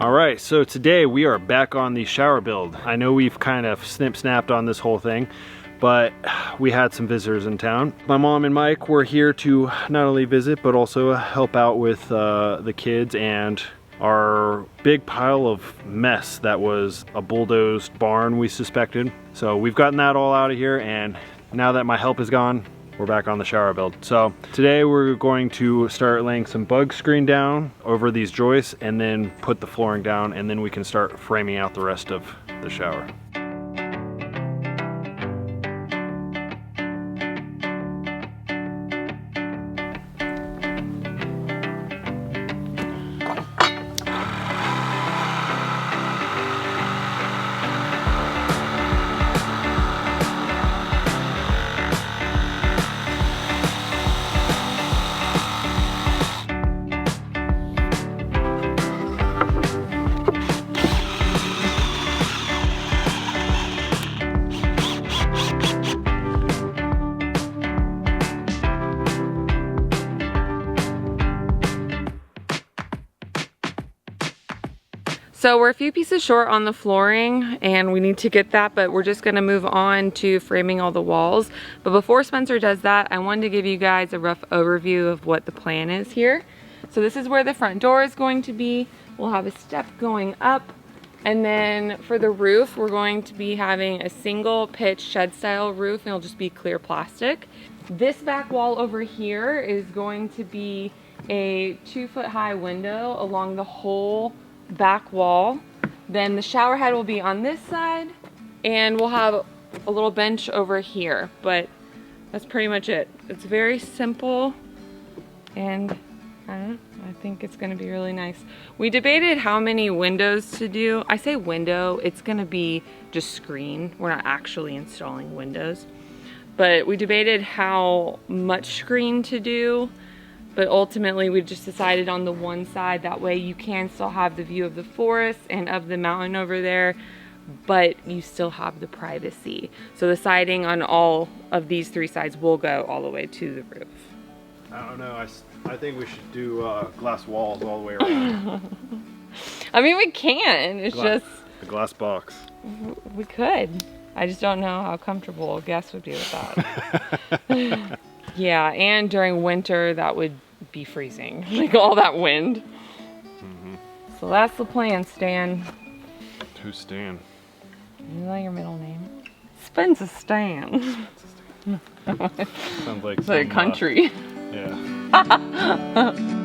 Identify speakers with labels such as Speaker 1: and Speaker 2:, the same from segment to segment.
Speaker 1: All right, so today we are back on the shower build. I know we've kind of snip-snapped on this whole thing, but we had some visitors in town. My mom and Mike were here to not only visit, but also help out with the kids and our big pile of mess that was a bulldozed barn, we suspected. So we've gotten that all out of here, and now that my help is gone, we're back on the shower build. So today we're going to start laying some bug screen down over these joists and then put the flooring down, and then we can start framing out the rest of the shower.
Speaker 2: So we're a few pieces short on the flooring and we need to get that, but we're just gonna move on to framing all the walls. But before Spencer does that, I wanted to give you guys a rough overview of what the plan is here. So this is where the front door is going to be. We'll have a step going up. And then for the roof, we're going to be having a single pitch shed style roof, and it'll just be clear plastic. This back wall over here is going to be a 2-foot high window along the whole back wall. Then the shower head will be on this side, and we'll have a little bench over here, but that's pretty much it. It's very simple, and I think it's gonna be really nice. We debated how many windows to do. I say window, it's gonna be just screen. We're not actually installing windows, but we debated how much screen to do. But ultimately we just decided on the one side. That way you can still have the view of the forest and of the mountain over there, but you still have the privacy. So the siding on all of these 3 sides will go all the way to the roof.
Speaker 1: I don't know, I think we should do glass walls all the way around.
Speaker 2: I mean, we can, it's just...
Speaker 1: The glass box.
Speaker 2: We could. I just don't know how comfortable a guest would be with that. Yeah, and during winter, that would be freezing. Like all that wind. So that's the plan, Stan.
Speaker 1: Who's Stan?
Speaker 2: Is that your middle name? Spencer Stan.
Speaker 1: Sounds like
Speaker 2: it's like a country.
Speaker 1: Yeah.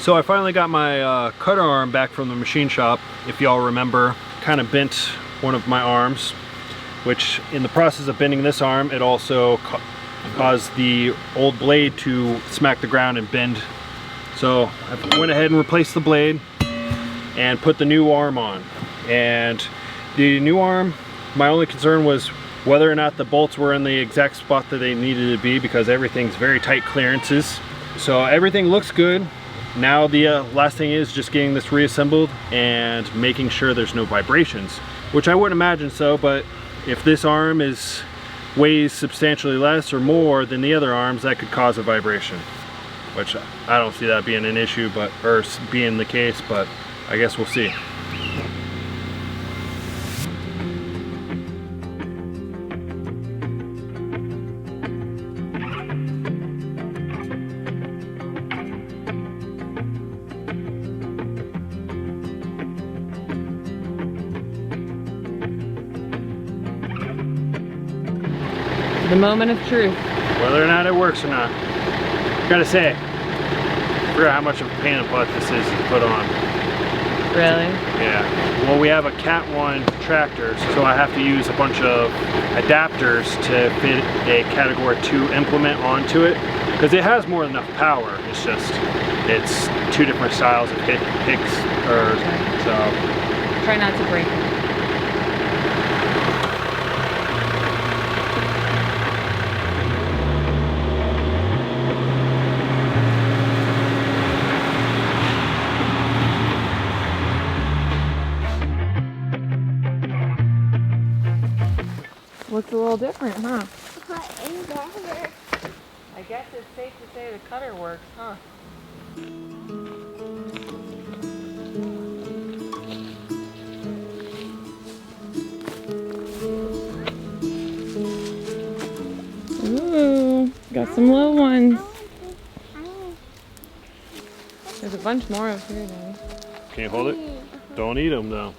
Speaker 1: So I finally got my cutter arm back from the machine shop. If y'all remember, kind of bent one of my arms, which in the process of bending this arm, it also caused the old blade to smack the ground and bend. So I went ahead and replaced the blade and put the new arm on. And the new arm, my only concern was whether or not the bolts were in the exact spot that they needed to be, because everything's very tight clearances. So everything looks good. Now the last thing is just getting this reassembled and making sure there's no vibrations, which I wouldn't imagine so, but if this arm weighs substantially less or more than the other arms, that could cause a vibration, which I don't see that being an issue, or being the case, but I guess we'll see.
Speaker 2: The moment of truth.
Speaker 1: Whether or not it works or not. Gotta say, forget how much of a pain in the butt this is to put on.
Speaker 2: Really?
Speaker 1: Yeah. Well, we have a Cat 1 tractor, so I have to use a bunch of adapters to fit a Category 2 implement onto it, because it has more than enough power. It's just, it's 2 different styles of picks, so.
Speaker 2: Try not to break it. a little different, huh?
Speaker 3: What is that?
Speaker 2: I guess it's safe to say the cutter works, huh? Ooh, got some little ones. There's a bunch more over here, Daddy.
Speaker 1: Can't hold it? Don't eat them though.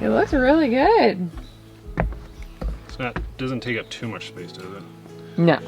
Speaker 2: It looks really good.
Speaker 1: It's not, doesn't take up too much space, does it?
Speaker 2: No.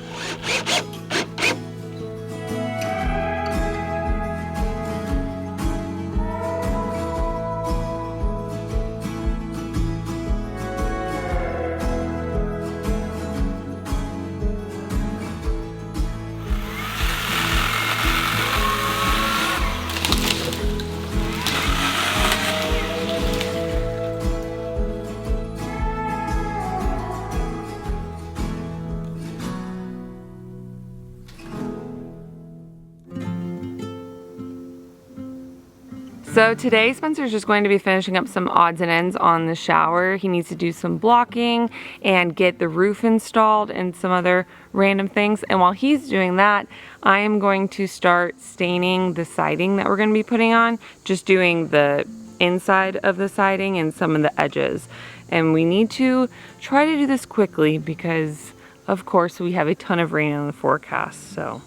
Speaker 2: So today Spencer's just going to be finishing up some odds and ends on the shower. He needs to do some blocking and get the roof installed and some other random things. And while he's doing that, I am going to start staining the siding that we're going to be putting on, just doing the inside of the siding and some of the edges. And we need to try to do this quickly because of course we have a ton of rain on the forecast. So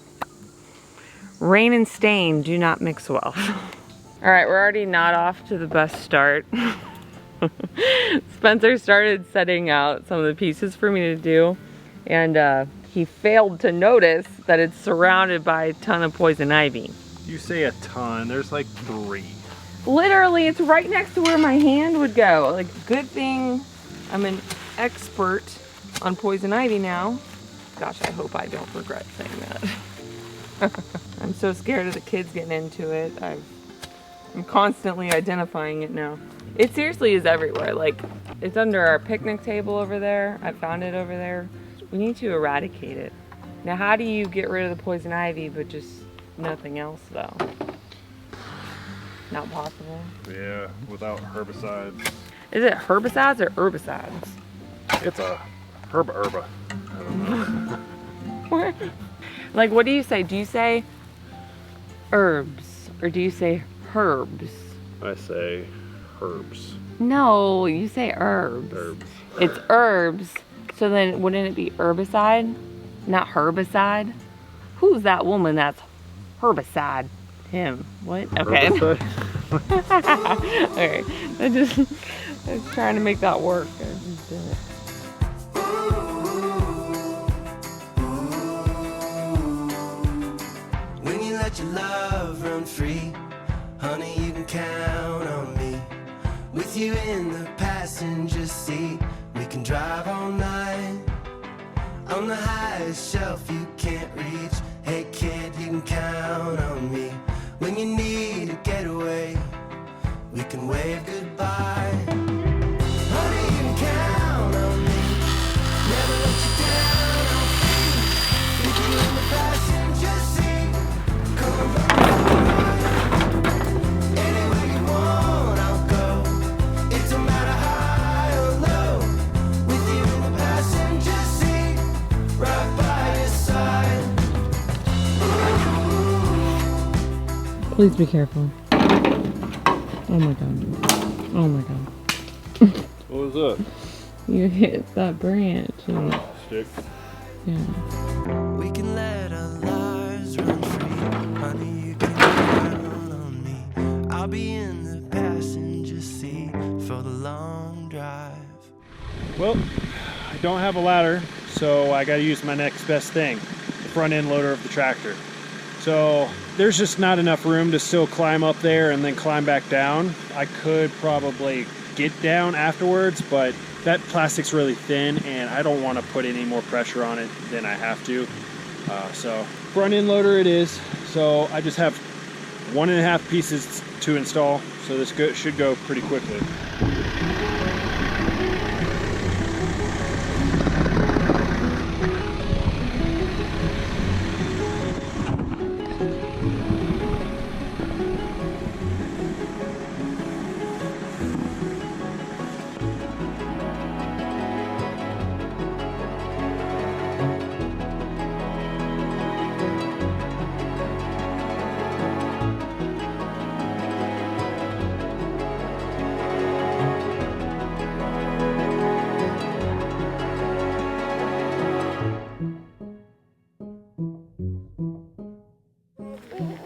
Speaker 2: rain and stain do not mix well. All right, we're already not off to the best start. Spencer started setting out some of the pieces for me to do, and he failed to notice that it's surrounded by a ton of poison ivy.
Speaker 1: You say a ton, there's like 3.
Speaker 2: Literally, it's right next to where my hand would go. Like, good thing I'm an expert on poison ivy now. Gosh, I hope I don't regret saying that. I'm so scared of the kids getting into it. I'm constantly identifying it now. It seriously is everywhere. Like, it's under our picnic table over there. I found it over there. We need to eradicate it. Now, how do you get rid of the poison ivy but just nothing else though? Not possible.
Speaker 1: Yeah, without herbicides.
Speaker 2: Is it herbicides or herbicides?
Speaker 1: It's a herba. I don't know.
Speaker 2: What? Like, what do you say? Do you say herbs or do you say herbs?
Speaker 1: I say herbs.
Speaker 2: No, you say herbs.
Speaker 1: Herbs.
Speaker 2: It's herbs. So then wouldn't it be herbicide? Not herbicide? Who's that woman that's herbicide? Him. What? Okay. Okay. I was trying to make that work. I just did it.
Speaker 4: When you let your love run free, honey, you can count on me. With you in the passenger seat, we can drive all night. On the highest shelf you can't reach, hey kid, you can count on me. we can wave goodbye. Honey, you can count on me, never let you down, I'll be with you in the passenger seat. Come anywhere you want, I'll go. It don't matter high or low, with you in the passenger seat, right by your side.
Speaker 2: Please be careful. Oh my god. Oh my god.
Speaker 1: What was that?
Speaker 2: You hit that branch. And,
Speaker 1: Stick.
Speaker 2: yeah.
Speaker 4: We can let our lives run free. Honey, you can count on me. I'll be in the passenger seat for the long drive.
Speaker 1: Well, I don't have a ladder, so I gotta use my next best thing, the front end loader of the tractor. So there's just not enough room to still climb up there and then climb back down. I could probably get down afterwards, but that plastic's really thin and I don't want to put any more pressure on it than I have to. So front end loader it is. So I just have 1.5 pieces to install, so this should go pretty quickly.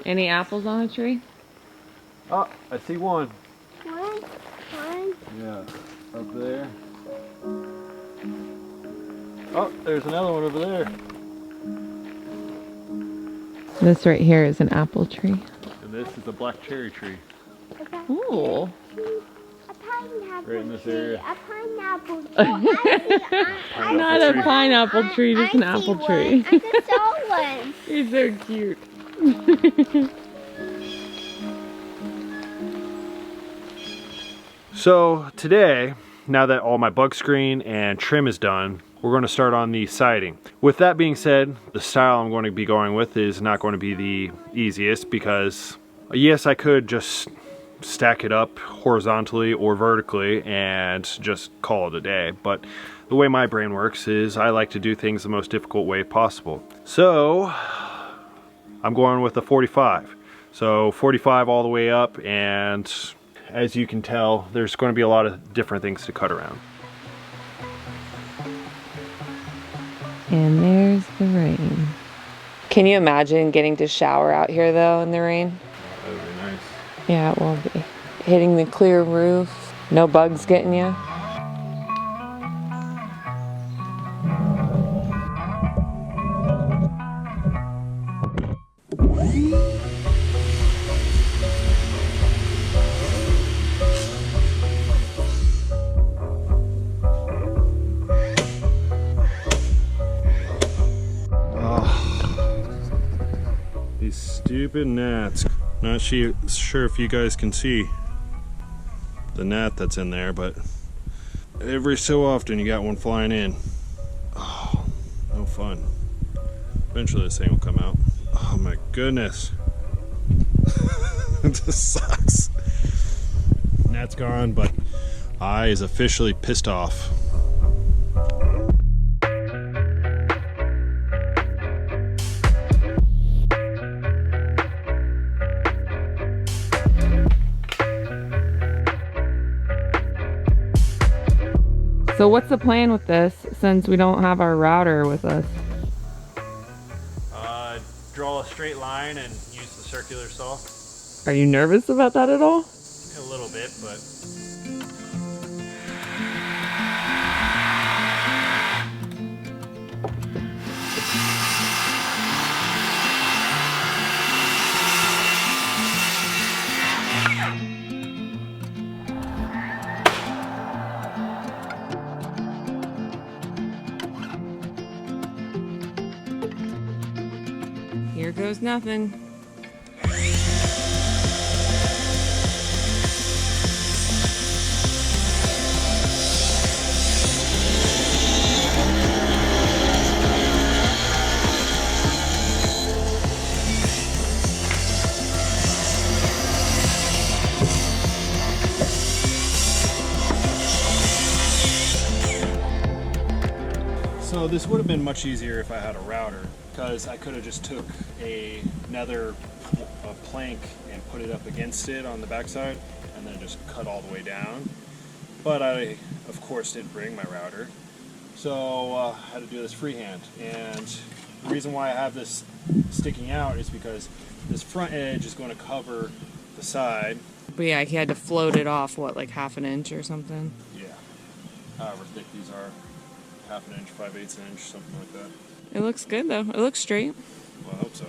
Speaker 2: Any apples on the tree?
Speaker 1: Oh, I see one.
Speaker 3: One.
Speaker 1: Yeah, up there. Oh, there's another one over there.
Speaker 2: This right here is an apple tree.
Speaker 1: And this is a black cherry tree.
Speaker 2: Ooh.
Speaker 3: A pineapple
Speaker 1: Right in this
Speaker 3: tree.
Speaker 1: area.
Speaker 3: A pineapple tree. I
Speaker 2: Not a pineapple tree, just an
Speaker 3: I
Speaker 2: apple
Speaker 3: see
Speaker 2: tree.
Speaker 3: One. I just saw one.
Speaker 2: You're so cute.
Speaker 1: So today, now that all my bug screen and trim is done, we're going to start on the siding. With that being said, the style I'm going to be going with is not going to be the easiest because yes, I could just stack it up horizontally or vertically and just call it a day, but the way my brain works is I like to do things the most difficult way possible. So I'm going with a 45. So 45 all the way up, and as you can tell, there's going to be a lot of different things to cut around.
Speaker 2: And there's the rain. Can you imagine getting to shower out here though in the rain?
Speaker 1: That would be nice.
Speaker 2: Yeah, it will be. Hitting the clear roof, no bugs getting you.
Speaker 1: These stupid gnats. Not sure if you guys can see the gnat that's in there, but every so often you got one flying in. Oh, no fun. Eventually this thing will come out. Oh my goodness. It just sucks. Gnat's gone, but I is officially pissed off.
Speaker 2: So what's the plan with this since we don't have our router with us?
Speaker 1: Draw a straight line and use the circular saw.
Speaker 2: Are you nervous about that at all?
Speaker 1: A little bit, but
Speaker 2: Here goes nothing.
Speaker 1: So this would have been much easier if I had a router, because I could have just took another plank and put it up against it on the backside and then just cut all the way down. But I, of course, didn't bring my router, so I had to do this freehand. And the reason why I have this sticking out is because this front edge is going to cover the side.
Speaker 2: But yeah, he had to float it off, what, like half an inch or something?
Speaker 1: Yeah, however thick these are, half an inch, 5/8 inch, something like that.
Speaker 2: It looks good though. It looks straight.
Speaker 1: Well, I hope so.